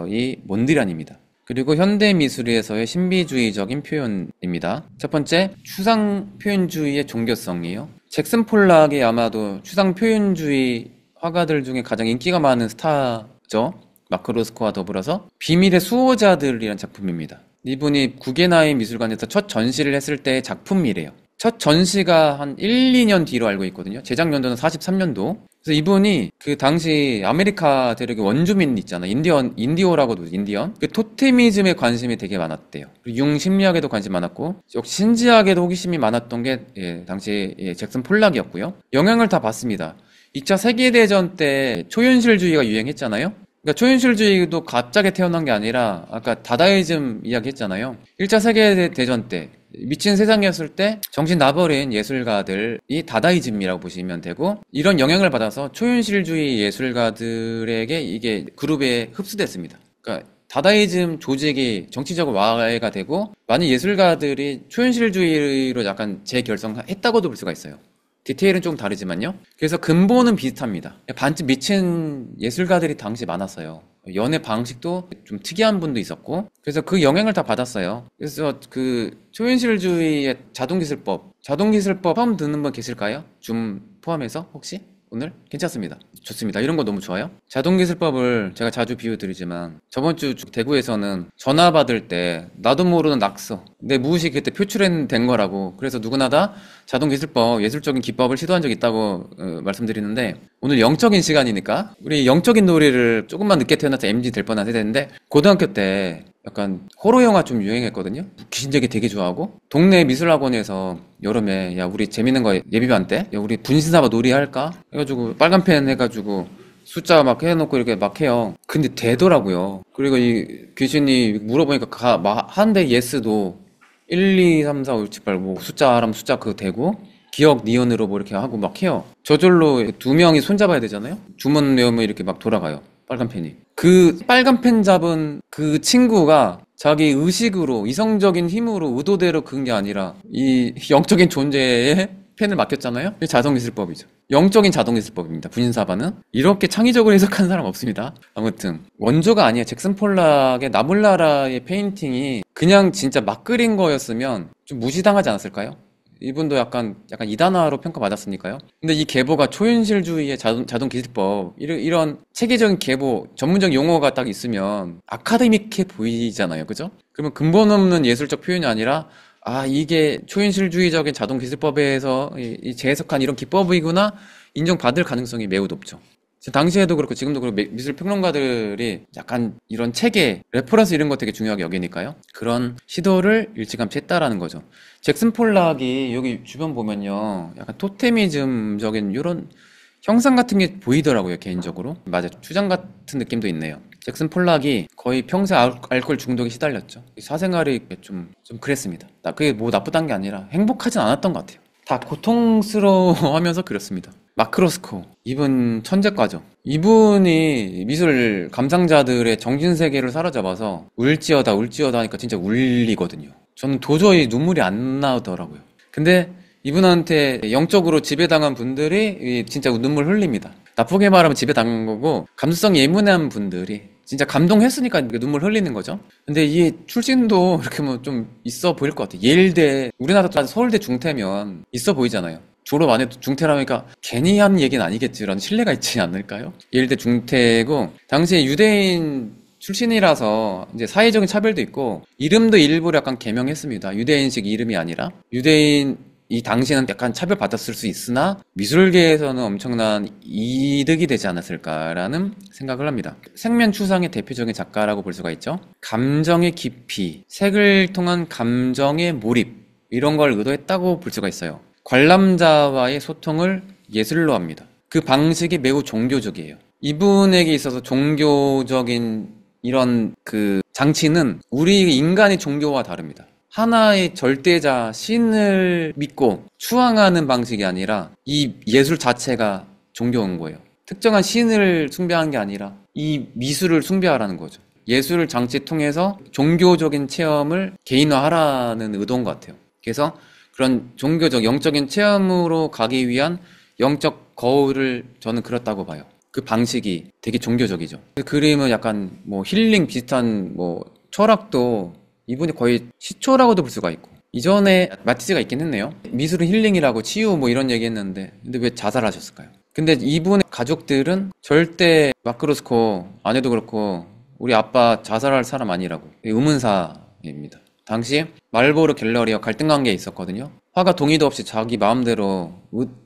이 몬드리안입니다. 그리고 현대 미술에서의 신비주의적인 표현입니다. 첫 번째, 추상 표현주의의 종교성이에요. 잭슨 폴락이 아마도 추상 표현주의 화가들 중에 가장 인기가 많은 스타죠. 마크 로스코와 더불어서 비밀의 수호자들이라는 작품입니다. 이분이 구겐하임 미술관에서 첫 전시를 했을 때의 작품이래요. 첫 전시가 한 1, 2년 뒤로 알고 있거든요. 제작 연도는 43년도. 그래서 이분이 그 당시 아메리카 대륙의 원주민 있잖아요. 인디오라고도 인디언. 그 토테미즘에 관심이 되게 많았대요. 융심리학에도 관심 많았고, 역시 신지학에도 호기심이 많았던 게 당시 잭슨 폴락이었고요. 영향을 다 받습니다. 2차 세계대전 때 초현실주의가 유행했잖아요. 그러니까 초현실주의도 갑자기 태어난 게 아니라 아까 다다이즘 이야기 했잖아요. 1차 세계대전 때 미친 세상이었을 때 정신 나버린 예술가들이 다다이즘이라고 보시면 되고, 이런 영향을 받아서 초현실주의 예술가들에게 이게 그룹에 흡수됐습니다. 그러니까 다다이즘 조직이 정치적 와해가 되고 많은 예술가들이 초현실주의로 약간 재결성했다고도 볼 수가 있어요. 디테일은 좀 다르지만요. 그래서 근본은 비슷합니다. 반쯤 미친 예술가들이 당시 많았어요. 연애 방식도 좀 특이한 분도 있었고, 그래서 그 영향을 다 받았어요. 그래서 그 초현실주의의 자동기술법 처음 듣는 분 계실까요? 줌 포함해서 혹시? 오늘? 괜찮습니다. 좋습니다. 이런 거 너무 좋아요. 자동기술법을 제가 자주 비유드리지만, 저번 주 대구에서는 전화 받을 때 나도 모르는 낙서, 내 무의식이 그때 표출된 거라고, 그래서 누구나 다 자동기술법, 예술적인 기법을 시도한 적이 있다고 말씀드리는데, 오늘 영적인 시간이니까 우리 영적인 놀이를 조금만 늦게 태어나서 MZ 될 뻔한 세대인데, 고등학교 때 약간 호러 영화 좀 유행했거든요. 귀신제기 되게 좋아하고, 동네 미술학원에서 여름에 야 우리 재밌는 거 예비반 때 야 우리 분신사바 놀이 할까 해가지고 빨간 펜 해가지고 숫자 막 해놓고 이렇게 막 해요. 근데 되더라고요. 그리고 이 귀신이 물어보니까 하는데 예스도 1, 2, 3, 4, 5, 6, 7, 8 숫자 하라면 숫자 그거 되고, 기억 니은으로 이렇게 하고 막 해요. 저절로 2명이 손잡아야 되잖아요. 주문 외우면 이렇게 막 돌아가요. 빨간 펜이. 그 빨간 펜 잡은 그 친구가 자기 의식으로, 이성적인 힘으로 의도대로 그런 게 아니라 이 영적인 존재에 펜을 맡겼잖아요. 이게 자동기술법이죠. 영적인 자동기술법입니다. 분신사바는. 이렇게 창의적으로 해석하는 사람 없습니다. 아무튼 원조가 아니에요. 잭슨 폴락의 나몰라라의 페인팅이 그냥 진짜 막 그린 거였으면 좀 무시당하지 않았을까요? 이분도 약간 이단화로 평가받았으니까요. 근데 이 계보가 초현실주의의 자동 기술법 이런 체계적인 계보 전문적 용어가 딱 있으면 아카데믹해 보이잖아요, 그죠? 그러면 근본 없는 예술적 표현이 아니라 이게 초현실주의적인 자동 기술법에서 이 재해석한 이런 기법이구나 인정받을 가능성이 매우 높죠. 당시에도 그렇고 지금도 그렇고 미술 평론가들이 약간 이런 체계, 레퍼런스 이런 거 되게 중요하게 여기니까요. 그런 시도를 일찌감치 했다라는 거죠. 잭슨 폴락이 여기 주변 보면요. 약간 토테미즘적인 이런 형상 같은 게 보이더라고요, 개인적으로. 맞아요. 추장 같은 느낌도 있네요. 잭슨 폴락이 거의 평생 알코올 중독에 시달렸죠. 사생활이 좀 그랬습니다. 그게 뭐 나쁘다는 게 아니라 행복하진 않았던 것 같아요. 다 고통스러워하면서 그렸습니다. 마크 로스코, 이분 천재과죠. 이분이 미술 감상자들의 정신세계를 사로잡아서 울지어다 하니까 진짜 울리거든요. 저는 도저히 눈물이 안 나오더라고요. 근데 이분한테 영적으로 지배당한 분들이 진짜 눈물 흘립니다. 나쁘게 말하면 지배당한 거고, 감수성이 예민한 분들이 진짜 감동했으니까 눈물 흘리는 거죠. 근데 이 출신도 이렇게 뭐 좀 있어 보일 것 같아요. 예일대, 우리나라 서울대 중퇴면 있어 보이잖아요. 졸업 안 해도 중퇴라니까 괜히 한 얘기는 아니겠지라는 신뢰가 있지 않을까요? 예일대 중퇴고, 당시에 유대인 출신이라서 이제 사회적인 차별도 있고, 이름도 일부러 약간 개명했습니다. 유대인식 이름이 아니라. 이 당시에는 약간 차별받았을 수 있으나 미술계에서는 엄청난 이득이 되지 않았을까라는 생각을 합니다. 생면추상의 대표적인 작가라고 볼 수가 있죠. 감정의 깊이, 색을 통한 감정의 몰입, 이런 걸 의도했다고 볼 수가 있어요. 관람자와의 소통을 예술로 합니다. 그 방식이 매우 종교적이에요. 이분에게 있어서 종교적인 이런 그 장치는 우리 인간의 종교와 다릅니다. 하나의 절대자, 신을 믿고 추앙하는 방식이 아니라 이 예술 자체가 종교인 거예요. 특정한 신을 숭배하는 게 아니라 이 미술을 숭배하라는 거죠. 예술을 장치 통해서 종교적인 체험을 개인화하라는 의도인 것 같아요. 그래서 그런 종교적, 영적인 체험으로 가기 위한 영적 거울을 저는 그렇다고 봐요. 그 방식이 되게 종교적이죠. 그 그림은 약간 뭐 힐링 비슷한 뭐 철학도 이분이 거의 시초라고도 볼 수가 있고, 이전에 마티즈가 있긴 했네요. 미술은 힐링이라고 치유 뭐 이런 얘기 했는데, 근데 왜 자살하셨을까요? 근데 이분의 가족들은 절대 마크 로스코 아내도 그렇고 우리 아빠 자살할 사람 아니라고, 의문사입니다. 당시 말보르 갤러리와 갈등관계에 있었거든요. 화가 동의도 없이 자기 마음대로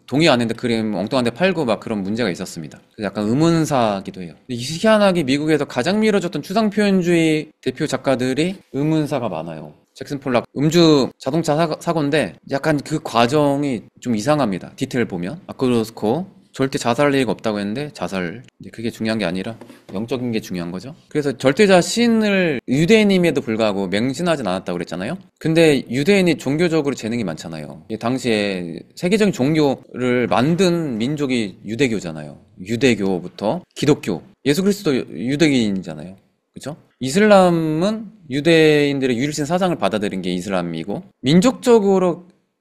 동의 안 했는데 그림 엉뚱한 데 팔고 막 그런 문제가 있었습니다. 그래서 약간 의문사기도 해요. 희한하게 미국에서 가장 미뤄졌던 추상표현주의 대표 작가들이 의문사가 많아요. 잭슨 폴락 음주 자동차 사고인데 약간 그 과정이 좀 이상합니다. 디테일 보면. 마크 로스코 절대 자살할 리가 없다고 했는데 자살. 그게 중요한 게 아니라 영적인 게 중요한 거죠. 그래서 절대자 신을 유대인임에도 불구하고 맹신하진 않았다고 그랬잖아요. 근데 유대인이 종교적으로 재능이 많잖아요. 당시에 세계적인 종교를 만든 민족이 유대교잖아요. 유대교부터 기독교, 예수 그리스도 유대인이잖아요. 그렇죠? 이슬람은 유대인들의 유일신 사상을 받아들인 게 이슬람이고,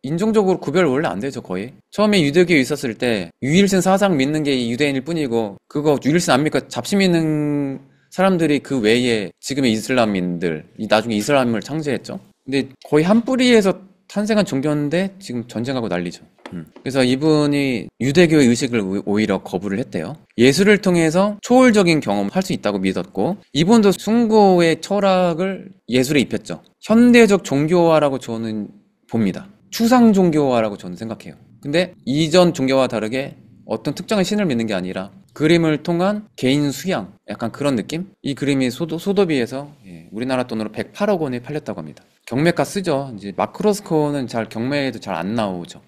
인종적으로 구별 원래 안 되죠, 거의. 처음에 유대교에 있었을 때 유일신 사상 믿는 게 유대인일 뿐이고, 그거 유일신 안 믿고 잡신 믿는 사람들이 그 외에 지금의 이슬람인들, 나중에 이슬람을 창제했죠. 근데 거의 한 뿌리에서 탄생한 종교인데 지금 전쟁하고 난리죠. 그래서 이분이 유대교의 의식을 오히려 거부를 했대요. 예술을 통해서 초월적인 경험을 할 수 있다고 믿었고, 이분도 숭고의 철학을 예술에 입혔죠. 현대적 종교화라고 저는 봅니다. 추상 종교화라고 저는 생각해요. 근데 이전 종교와 다르게 어떤 특정한 신을 믿는 게 아니라 그림을 통한 개인 수양, 약간 그런 느낌? 이 그림이 소도비에서 우리나라 돈으로 108억 원에 팔렸다고 합니다. 경매가 쓰죠. 이제 마크 로스코는 경매에도 잘 안 나오죠.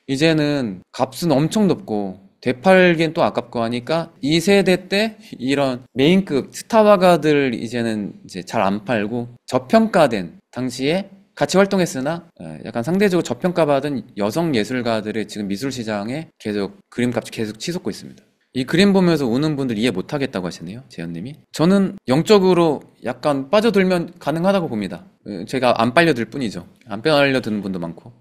이제는 값은 엄청 높고 되팔기엔 또 아깝고 하니까 이 세대 때 이런 메인급 스타 화가들 이제는 이제 잘 안 팔고, 저평가된, 당시에 같이 활동했으나 약간 상대적으로 저평가받은 여성 예술가들의 지금 미술 시장에 계속 그림값이 계속 치솟고 있습니다. 이 그림 보면서 우는 분들 이해 못하겠다고 하시네요, 재현님이. 저는 영적으로 약간 빠져들면 가능하다고 봅니다. 제가 안 빨려들 뿐이죠. 안 빨려드는 분도 많고.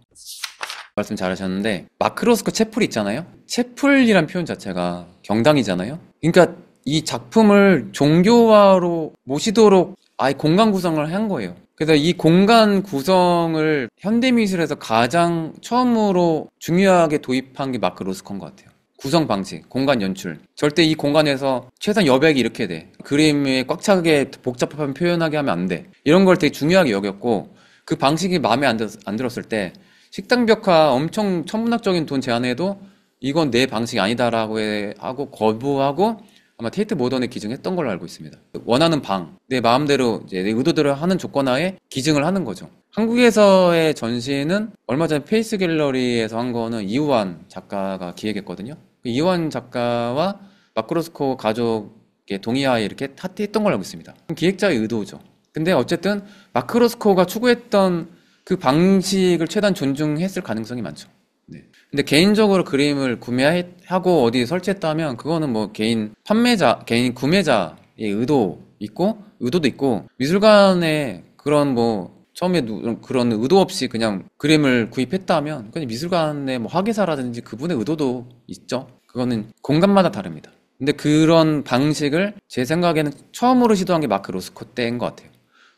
말씀 잘하셨는데, 마크 로스코 채플 있잖아요. 채플이란 표현 자체가 경당이잖아요. 그러니까 이 작품을 종교화로 모시도록 아예 공간 구성을 한 거예요. 그래서 이 공간 구성을 현대미술에서 가장 처음으로 중요하게 도입한 게 마크 로스코인 것 같아요. 구성 방식, 공간 연출. 절대 이 공간에서 최소한 여백이 이렇게 돼. 그림에 꽉 차게 복잡한 표현하게 하면 안 돼. 이런 걸 되게 중요하게 여겼고, 그 방식이 마음에 안 들었을 때 식당 벽화 엄청 천문학적인 돈 제안해도 이건 내 방식이 아니다라고 하고 거부하고 아마 테이트 모던에 기증했던 걸로 알고 있습니다. 원하는 방, 내 마음대로 이제 내 의도대로 하는 조건하에 기증을 하는 거죠. 한국에서의 전시는 얼마 전에 페이스 갤러리에서 한 거는 이우환 작가가 기획했거든요. 이우환 작가와 마크 로스코 가족의 동의하에 이렇게 했던 걸로 알고 있습니다. 기획자의 의도죠. 근데 어쨌든 마크 로스코가 추구했던 그 방식을 최대한 존중했을 가능성이 많죠. 네. 근데 개인적으로 그림을 구매하고 어디 설치했다면 그거는 뭐 개인 판매자, 개인 구매자의 의도도 있고 미술관에 그런 뭐 처음에 그런 의도 없이 그냥 그림을 구입했다면 그냥 미술관의 뭐 화계사라든지 그분의 의도도 있죠. 그거는 공간마다 다릅니다. 근데 그런 방식을 제 생각에는 처음으로 시도한 게 마크 로스코 때인 것 같아요.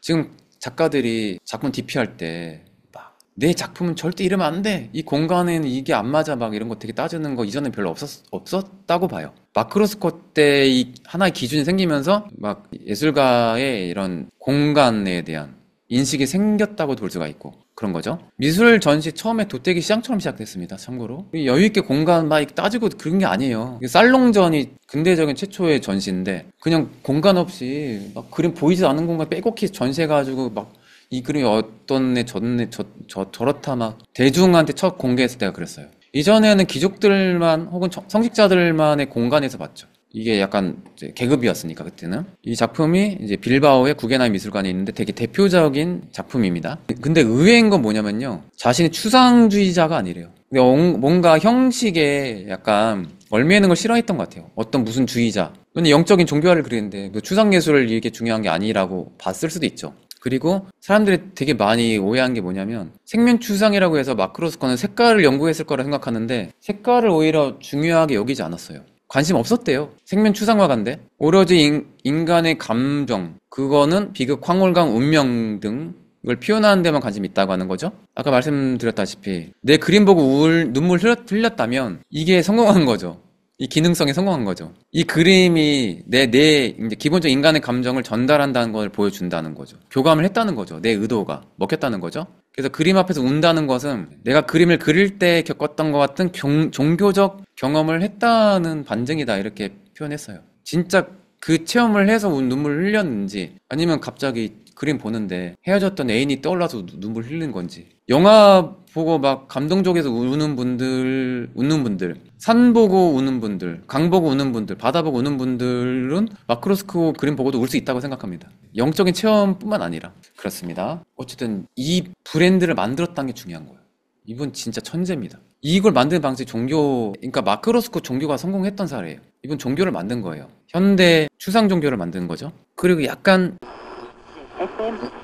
지금 작가들이 작품 DP할 때 내 작품은 절대 이러면 안 돼. 이 공간에는 이게 안 맞아. 막 이런 거 되게 따지는 거 이전엔 별로 없었다고 봐요. 마크 로스코 때 이 하나의 기준이 생기면서 막 예술가의 이런 공간에 대한 인식이 생겼다고 볼 수가 있고 그런 거죠. 미술 전시 처음에 도떼기 시장처럼 시작됐습니다. 참고로 여유있게 공간 막 따지고 그런 게 아니에요. 살롱전이 근대적인 최초의 전시인데 그냥 공간 없이 막 그림 보이지 않는 공간 빼곡히 전시해가지고 막 이 그림이 어떤 애 저렇다 막 대중한테 첫 공개했을 때가 그랬어요. 이전에는 귀족들만 혹은 성직자들만의 공간에서 봤죠. 이게 약간 이제 계급이었으니까 그때는. 이 작품이 이제 빌바오의 구겐하임 미술관에 있는데 되게 대표적인 작품입니다. 근데 의외인 건 뭐냐면요, 자신이 추상주의자가 아니래요. 근데 뭔가 형식에 약간 얽매이는 걸 싫어했던 것 같아요. 어떤 무슨 주의자. 근데 영적인 종교화를 그리는데 그 추상예술을 이게 중요한 게 아니라고 봤을 수도 있죠. 그리고 사람들이 되게 많이 오해한 게 뭐냐면 색면추상이라고 해서 마크 로스코는 색깔을 연구했을 거라 생각하는데 색깔을 오히려 중요하게 여기지 않았어요. 관심 없었대요. 색면추상화가인데 오로지 인간의 감정, 그거는 비극, 황홀감, 운명 등을 표현하는 데만 관심이 있다고 하는 거죠. 아까 말씀드렸다시피 내 그림 보고 눈물 흘렸다면 이게 성공한 거죠. 이 기능성에 성공한 거죠. 이 그림이 이제 기본적 인간의 감정을 전달한다는 걸 보여준다는 거죠. 교감을 했다는 거죠. 내 의도가 먹혔다는 거죠. 그래서 그림 앞에서 운다는 것은 내가 그림을 그릴 때 겪었던 것 같은 종교적 경험을 했다는 반증이다, 이렇게 표현했어요. 진짜 그 체험을 해서 눈물을 흘렸는지 아니면 갑자기 그림 보는데 헤어졌던 애인이 떠올라서 눈물 흘린 건지. 영화 보고 막 감동적에서 웃는 분들, 산 보고 우는 분들, 강 보고 우는 분들, 바다 보고 우는 분들은 마크 로스코 그림 보고도 울 수 있다고 생각합니다. 영적인 체험뿐만 아니라. 그렇습니다. 어쨌든 이 브랜드를 만들었다는 게 중요한 거예요. 이분 진짜 천재입니다. 이걸 만드는 방식이 그러니까 마크 로스코 종교가 성공했던 사례예요. 이분 종교를 만든 거예요. 현대 추상 종교를 만든 거죠. 그리고 약간